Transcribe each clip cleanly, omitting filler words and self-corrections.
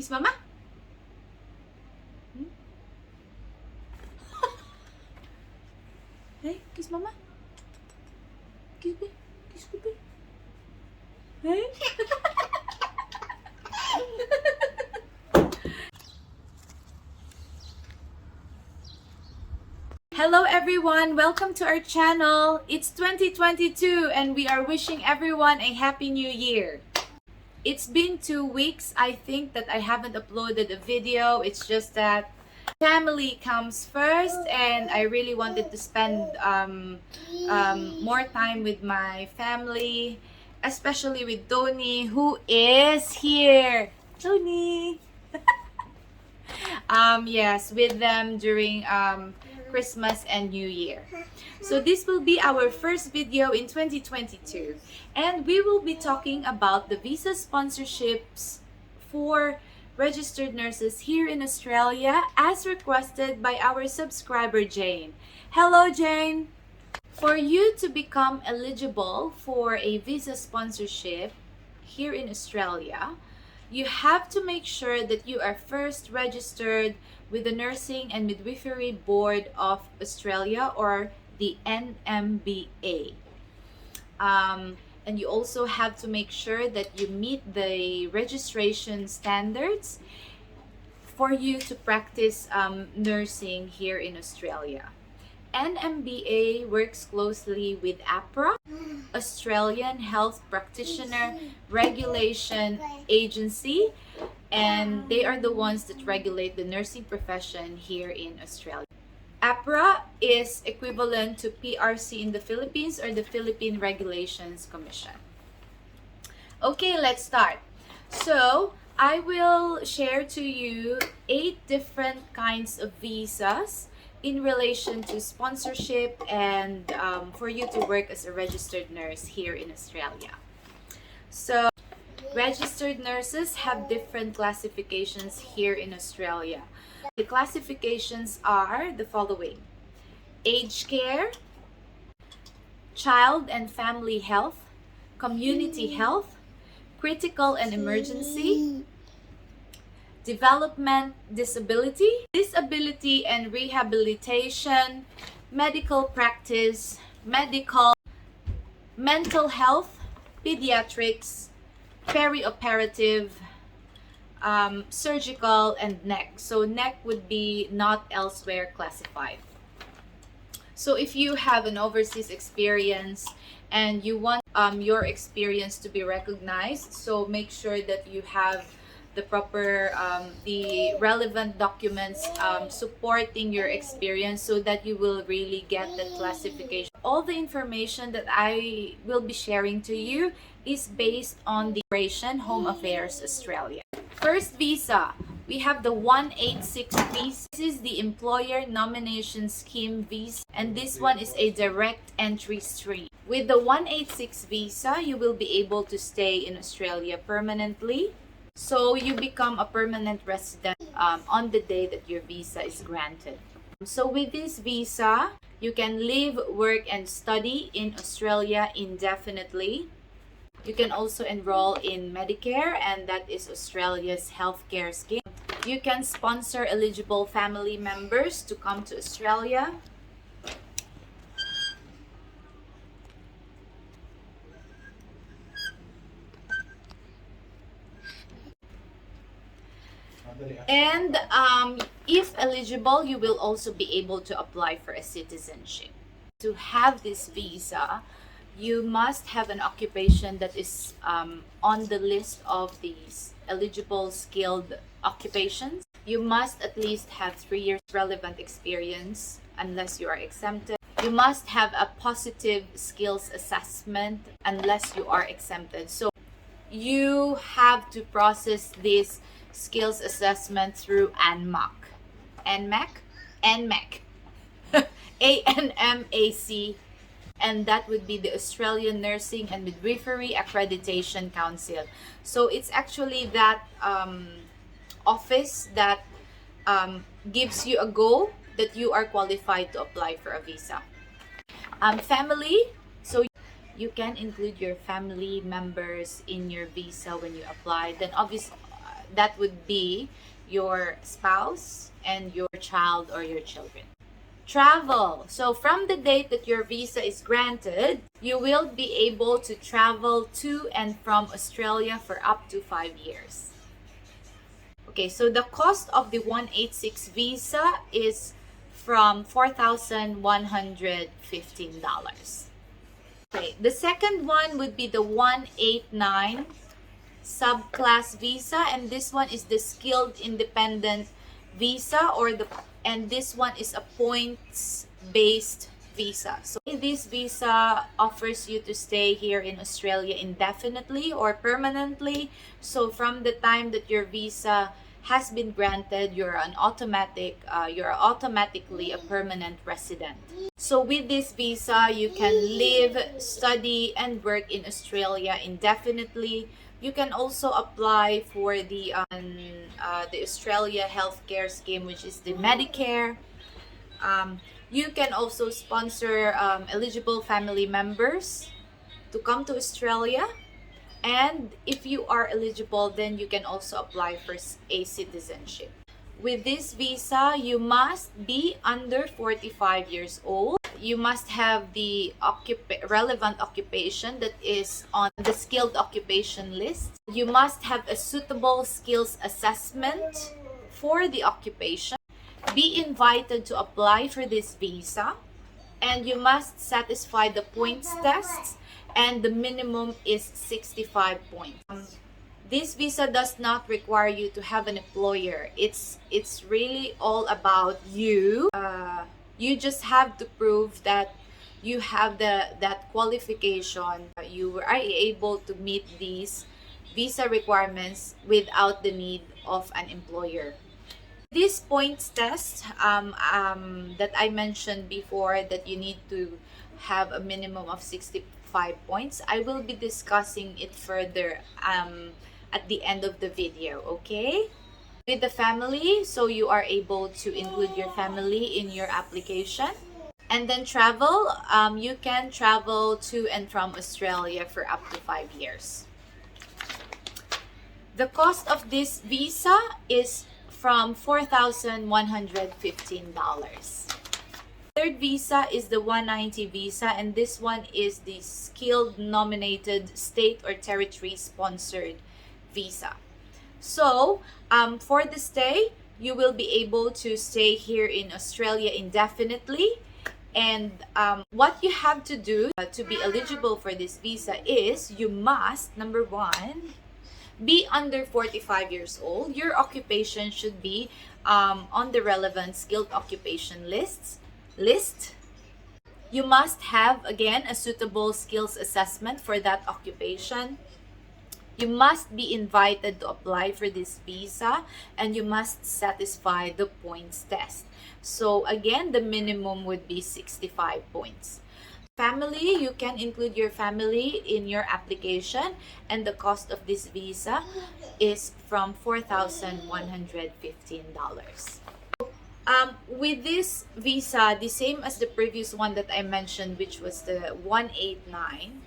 Kiss mama? Hmm? Hey, kiss mama? Kiss me. Kiss me. Hey? Hello everyone, welcome to our channel. It's 2022 and we are wishing everyone a happy new year. It's been 2 weeks, I think, that I haven't uploaded a video. It's just that family comes first and I really wanted to spend more time with my family, especially with Toni, who is here. Toni! Yes, with them during Christmas and New Year. So this will be our first video in 2022 and we will be talking about the visa sponsorships for registered nurses here in Australia as requested by our subscriber Jane. Hello Jane! For you to become eligible for a visa sponsorship here in Australia, you have to make sure that you are first registered with the Nursing and Midwifery Board of Australia, or the NMBA. And you also have to make sure that you meet the registration standards for you to practice nursing here in Australia. NMBA works closely with APRA, Australian Health Practitioner Regulation Agency, and they are the ones that regulate the nursing profession here in Australia. APRA is equivalent to PRC in the Philippines, or the Philippine Regulations Commission. Okay, let's start. So I will share to you 8 different kinds of visas in relation to sponsorship and for you to work as a registered nurse here in Australia. So registered nurses have different classifications here in Australia. The classifications are the following: aged care, child and family health, community health, critical and emergency, development, disability and rehabilitation, medical practice, mental health, pediatrics, perioperative, surgical, and neck. So neck would be not elsewhere classified. So if you have an overseas experience and you want your experience to be recognized, so make sure that you have the proper, the relevant documents supporting your experience so that you will really get that classification. All the information that I will be sharing to you is based on the Immigration Home Affairs Australia. First visa, we have the 186 visa. This is the Employer Nomination Scheme visa, and this one is a direct entry stream. With the 186 visa, you will be able to stay in Australia permanently. So you become a permanent resident on the day that your visa is granted. So with this visa, you can live, work, and study in Australia indefinitely. You can also enroll in Medicare, and that is Australia's healthcare scheme. You can sponsor eligible family members to come to Australia. And if eligible, you will also be able to apply for a citizenship. To have this visa, you must have an occupation that is on the list of these eligible skilled occupations. You must at least have 3 years relevant experience unless you are exempted. You must have a positive skills assessment unless you are exempted. So you have to process this skills assessment through ANMAC. ANMAC. ANMAC. And that would be the Australian Nursing and Midwifery Accreditation Council. So it's actually that office that gives you a go that you are qualified to apply for a visa. Family, so you can include your family members in your visa when you apply. Then obviously that would be your spouse and your child or your children. Travel. So from the date that your visa is granted, you will be able to travel to and from Australia for up to 5 years. Okay, so the cost of the 186 visa is from $4,115. Okay, the second one would be the 189 subclass visa, and this one is the skilled independent visa, and this one is a points based visa. So this visa offers you to stay here in Australia indefinitely or permanently. So from the time that your visa has been granted, you're automatically a permanent resident. So with this visa, you can live, study, and work in Australia indefinitely. You can also apply for the Australia Healthcare Scheme, which is the Medicare. You can also sponsor eligible family members to come to Australia. And if you are eligible, then you can also apply for a citizenship. With this visa, you must be under 45 years old. You must have the relevant occupation that is on the skilled occupation list. You must have a suitable skills assessment for the occupation. Be invited to apply for this visa, and you must satisfy the points tests, and the minimum is 65 points. This visa does not require you to have an employer. It's really all about you. You just have to prove that you have that qualification. You are able to meet these visa requirements without the need of an employer. This points test that I mentioned before, that you need to have a minimum of 65 points, I will be discussing it further at the end of the video, okay? With the family, so you are able to include your family in your application. And then travel, you can travel to and from Australia for up to 5 years. The cost of this visa is from $4,115. Third visa is the 190 visa, and this one is the skilled nominated state or territory sponsored visa. So for the stay, you will be able to stay here in Australia indefinitely. And what you have to do to be eligible for this visa is you must, number one, be under 45 years old. Your occupation should be on the relevant skilled occupation list. You must have, again, a suitable skills assessment for that occupation. You must be invited to apply for this visa, and you must satisfy the points test. So again, the minimum would be 65 points. Family, you can include your family in your application, and the cost of this visa is from $4,115. With this visa, the same as the previous one that I mentioned, which was the 189,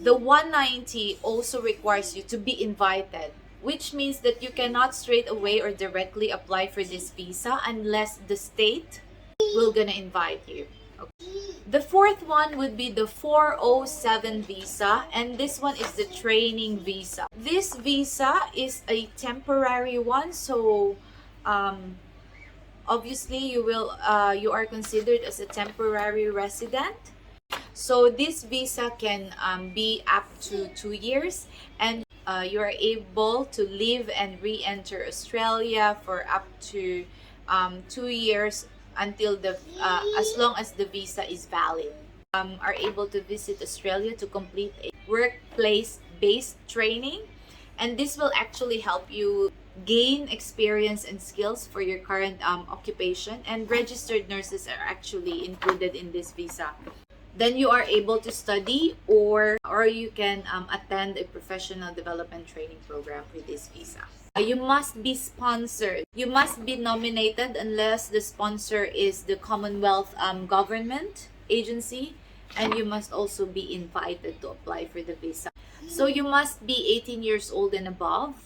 the 190 also requires you to be invited, which means that you cannot straight away or directly apply for this visa unless the state will gonna invite you. The fourth one would be the 407 visa, and this one is the training visa. This visa is a temporary one, so obviously you are considered as a temporary resident. So this visa can be up to 2 years, and you are able to live and re-enter Australia for up to 2 years until as long as the visa is valid. Are able to visit Australia to complete a workplace-based training, and this will actually help you gain experience and skills for your current occupation, and registered nurses are actually included in this visa. Then you are able to study, or you can attend a professional development training program with this visa. You must be sponsored. You must be nominated unless the sponsor is the Commonwealth government agency, and you must also be invited to apply for the visa. So you must be 18 years old and above.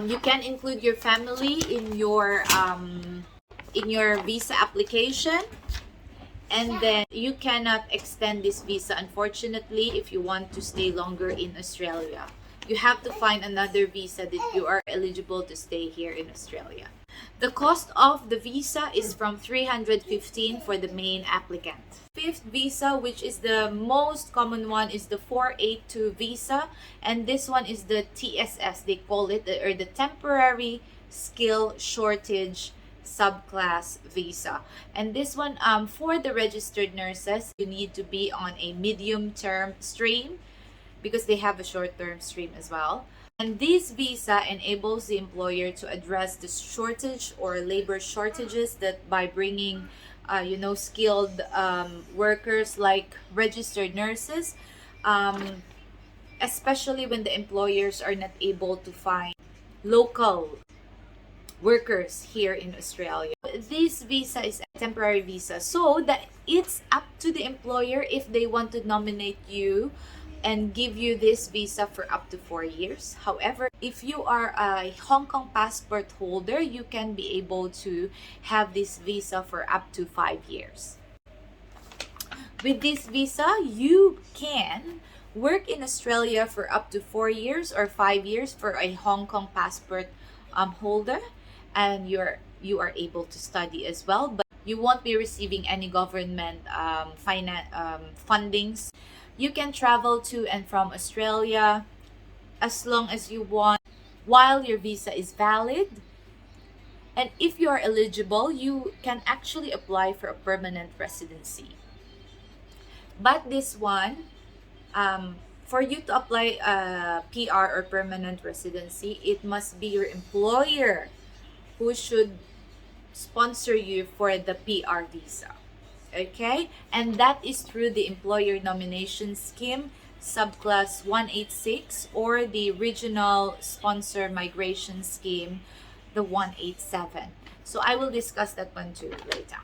You can include your family in your visa application, and then you cannot extend this visa, unfortunately, if you want to stay longer in Australia. You have to find another visa that you are eligible to stay here in Australia. The cost of the visa is from $315 for the main applicant. Fifth visa, which is the most common one, is the 482 visa, and this one is the TSS, they call it, or the Temporary Skill Shortage Subclass Visa. And this one, for the registered nurses, you need to be on a medium-term stream because they have a short-term stream as well. And this visa enables the employer to address the shortage or labor shortages that by bringing, skilled workers like registered nurses, especially when the employers are not able to find local workers here in Australia. This visa is a temporary visa, so that it's up to the employer if they want to nominate you and give you this visa for up to 4 years. However, if you are a Hong Kong passport holder, you can be able to have this visa for up to 5 years. With this visa, you can work in Australia for up to 4 years or 5 years for a Hong Kong passport holder, and you are able to study as well, but you won't be receiving any government fundings. You can travel to and from Australia as long as you want while your visa is valid. And if you are eligible, you can actually apply for a permanent residency. But this one, for you to apply a PR or permanent residency, it must be your employer who should sponsor you for the PR visa. Okay? And that is through the Employer Nomination Scheme, Subclass 186, or the Regional Sponsor Migration Scheme, the 187. So I will discuss that one too later.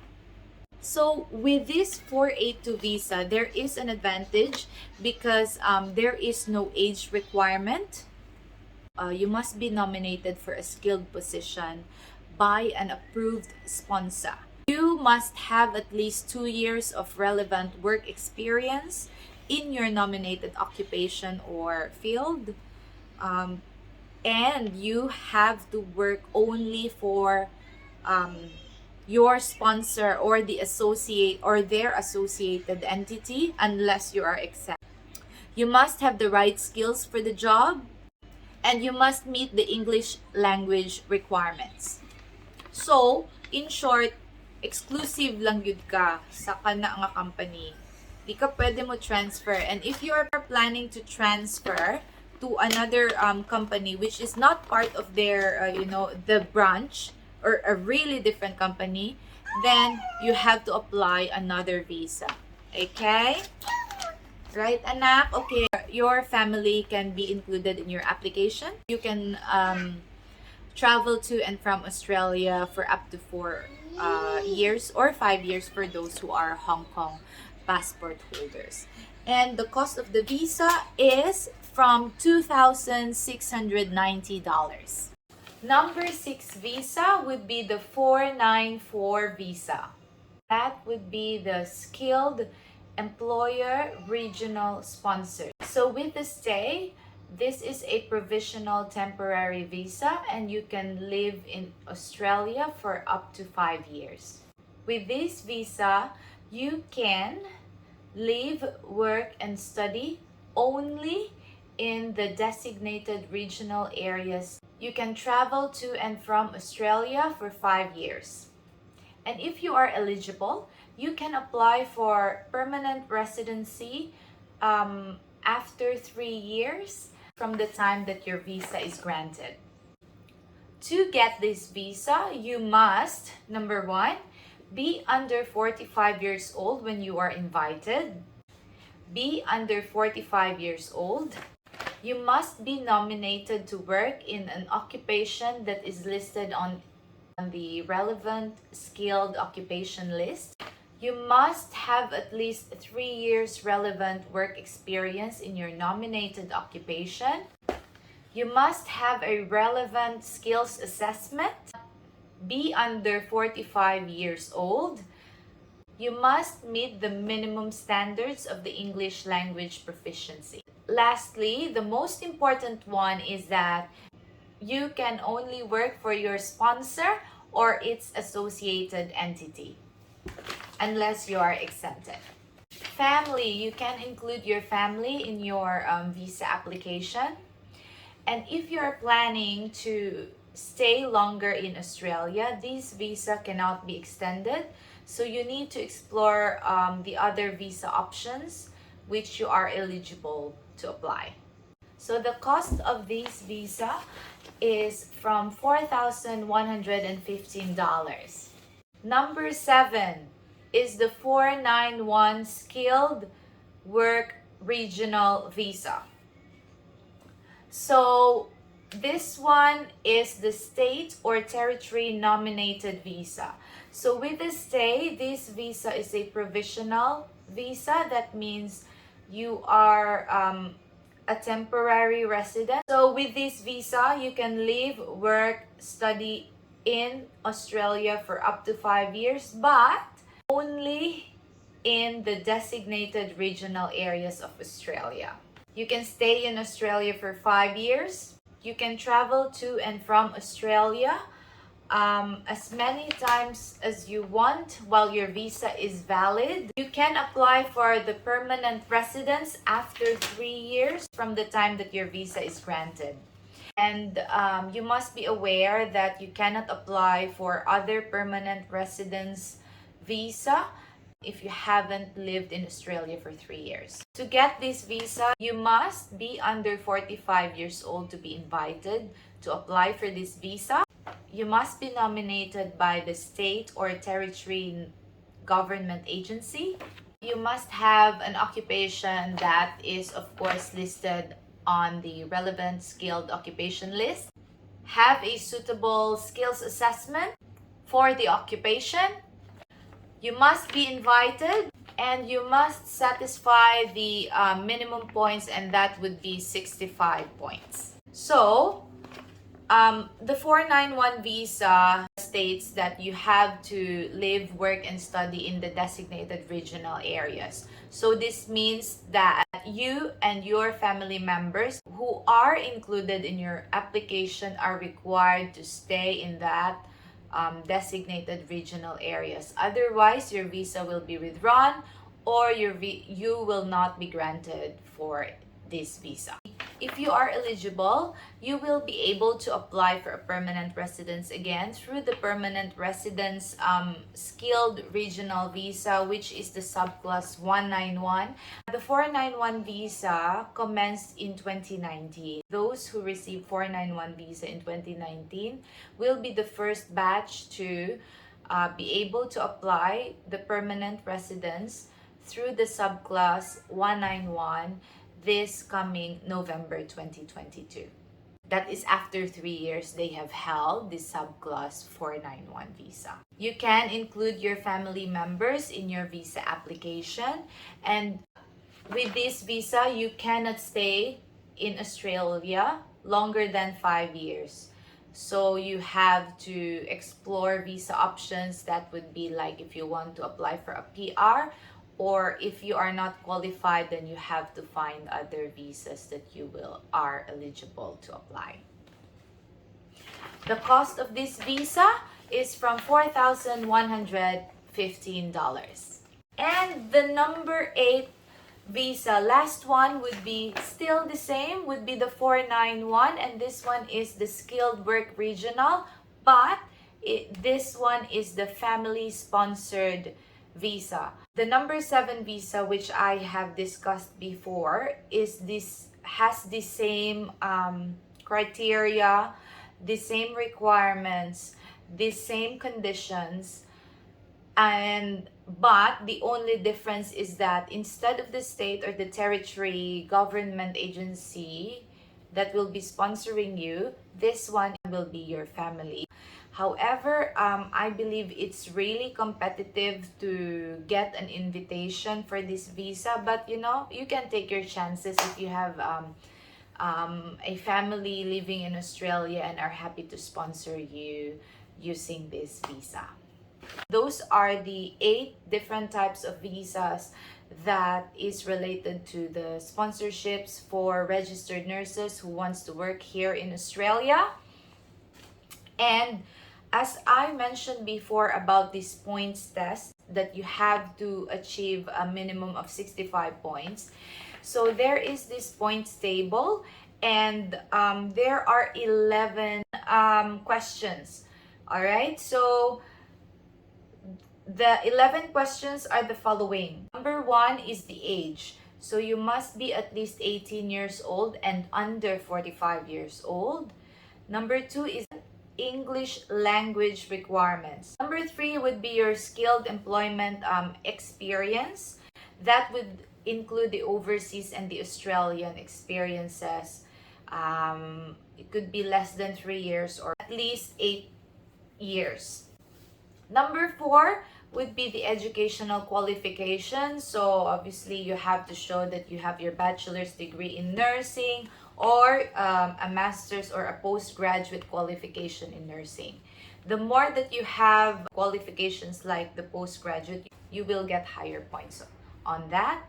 So with this 482 visa, there is an advantage because there is no age requirement. You must be nominated for a skilled position by an approved sponsor. You must have at least 2 years of relevant work experience in your nominated occupation or field. And you have to work only for your sponsor or the associate or their associated entity unless you are exempt. You must have the right skills for the job, and you must meet the English language requirements. So, in short, exclusive lang yun ka sa kana nga company. Di ka pwede mo transfer. And if you are planning to transfer to another company which is not part of their, the branch, or a really different company, then you have to apply another visa. Okay? Right, anak? Okay, your family can be included in your application. You can travel to and from Australia for up to 4 years or 5 years for those who are Hong Kong passport holders. And the cost of the visa is from $2,690. Number 6 visa would be the 494 visa. That would be the Skilled Employer Regional Sponsor. So with the stay, this is a provisional temporary visa and you can live in Australia for up to 5 years. With this visa, you can live, work, and study only in the designated regional areas. You can travel to and from Australia for 5 years. And if you are eligible, you can apply for permanent residency after 3 years from the time that your visa is granted. To get this visa, you must, number 1, be under 45 years old when you are invited. Be under 45 years old. You must be nominated to work in an occupation that is listed on the relevant skilled occupation list. You must have at least 3 years relevant work experience in your nominated occupation. You must have a relevant skills assessment, be under 45 years old. You must meet the minimum standards of the English language proficiency. Lastly, the most important one is that you can only work for your sponsor or its associated entity unless you are exempted. Family, you can include your family in your visa application. And if you're planning to stay longer in Australia, this visa cannot be extended. So you need to explore the other visa options which you are eligible to apply. So the cost of this visa is from $4,115. Number 7 is the 491 Skilled Work Regional Visa. So this one is the state or territory nominated visa. So with the state, this visa is a provisional visa. That means you are a temporary resident. So with this visa, you can live, work, study in Australia for up to 5 years, but only in the designated regional areas of Australia. You can stay in Australia for 5 years. You can travel to and from Australia as many times as you want while your visa is valid. You can apply for the permanent residence after 3 years from the time that your visa is granted. And you must be aware that you cannot apply for other permanent residence visa if you haven't lived in Australia for 3 years. To get this visa, you must be under 45 years old to be invited to apply for this visa. You must be nominated by the state or territory government agency. You must have an occupation that is, of course, listed on the relevant skilled occupation list. Have a suitable skills assessment for the occupation. You must be invited and you must satisfy the minimum points, and that would be 65 points. So, the 491 visa states that you have to live, work, and study in the designated regional areas. So this means that you and your family members who are included in your application are required to stay in that designated regional areas. Otherwise, your visa will be withdrawn or you will not be granted for this visa. If you are eligible, you will be able to apply for a permanent residence again through the permanent residence skilled regional visa, which is the subclass 191. The 491 visa commenced in 2019. Those who received 491 visa in 2019 will be the first batch to be able to apply the permanent residence through the subclass 191 this coming November 2022. That is after 3 years they have held this subclass 491 visa. You can include your family members in your visa application, and with this visa you cannot stay in Australia longer than 5 years. So you have to explore visa options. That would be like if you want to apply for a PR, or if you are not qualified, then you have to find other visas that you are eligible to apply. The cost of this visa is from $4,115. And the number 8 visa, last one, would be still the same, would be the 491, and this one is the skilled work regional, but this one is the family sponsored visa. The number 7 visa, which I have discussed before, has the same criteria, the same requirements, the same conditions, but the only difference is that instead of the state or the territory government agency that will be sponsoring you, this one will be your family. However, I believe it's really competitive to get an invitation for this visa, but you can take your chances if you have a family living in Australia and are happy to sponsor you using this visa. Those are the 8 different types of visas that is related to the sponsorships for registered nurses who wants to work here in Australia. And as I mentioned before about this points test, that you have to achieve a minimum of 65 points. So there is this points table, and there are 11 questions. All right, so the 11 questions are the following. Number 1 is the age. So you must be at least 18 years old and under 45 years old. Number 2 is English language requirements. Number 3 would be your skilled employment experience. That would include the overseas and the Australian experiences. It could be less than 3 years or at least 8 years. Number 4 would be the educational qualification. So obviously you have to show that you have your bachelor's degree in nursing or a master's or a postgraduate qualification in nursing. The more that you have qualifications like the postgraduate, you will get higher points on that.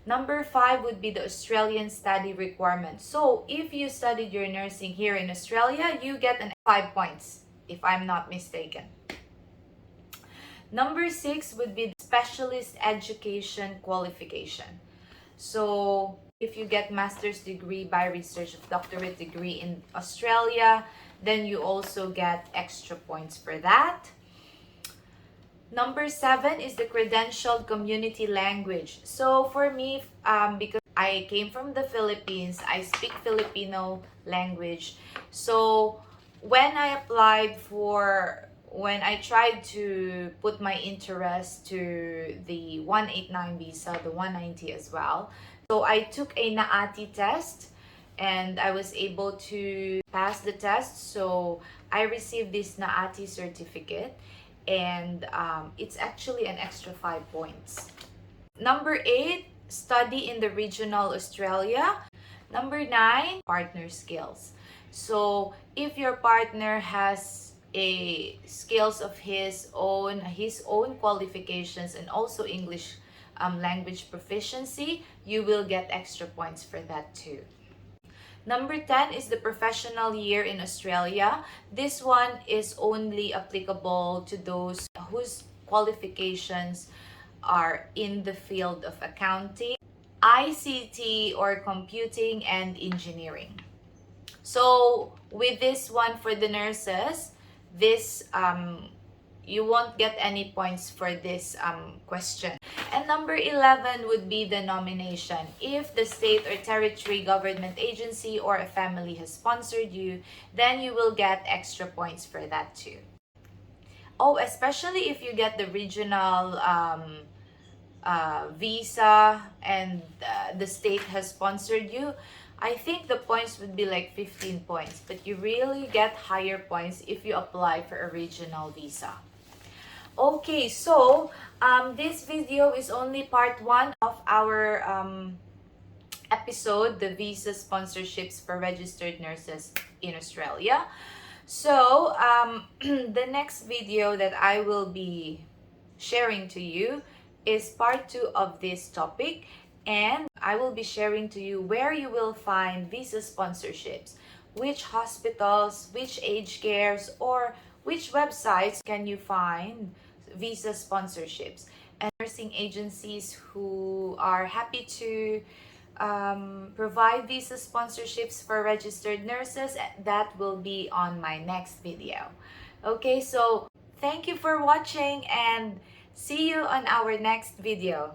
Number 5 would be the Australian study requirement. So if you studied your nursing here in Australia, you get 5 points, if I'm not mistaken. Number 6 would be the specialist education qualification. So if you get master's degree by research of doctorate degree in Australia, then you also get extra points for that. Number 7 is the credentialed community language. So for me, because I came from the Philippines, I speak Filipino language. So when I tried to put my interest to the 189 visa, the 190 as well. So I took a NAATI test and I was able to pass the test. So I received this NAATI certificate, and it's actually an extra 5 points. Number 8, study in the regional Australia. Number 9, partner skills. So if your partner has a skills of his own qualifications and also English language proficiency, you will get extra points for that too. Number 10 is the professional year in Australia. This one is only applicable to those whose qualifications are in the field of accounting, ICT, or computing and engineering. So with this one for the nurses, this you won't get any points for this question. And number 11 would be the nomination. If the state or territory government agency or a family has sponsored you, then you will get extra points for that too. Oh, especially if you get the regional visa and the state has sponsored you, I think the points would be like 15 points, but you really get higher points if you apply for a regional visa. Okay, so this video is only part 1 of our episode, the visa sponsorships for registered nurses in Australia. So the next video that I will be sharing to you is part 2 of this topic, and I will be sharing to you where you will find visa sponsorships, which hospitals, which aged cares, or which websites can you find visa sponsorships, and nursing agencies who are happy to provide visa sponsorships for registered nurses. That will be on my next video. Okay, so thank you for watching and see you on our next video.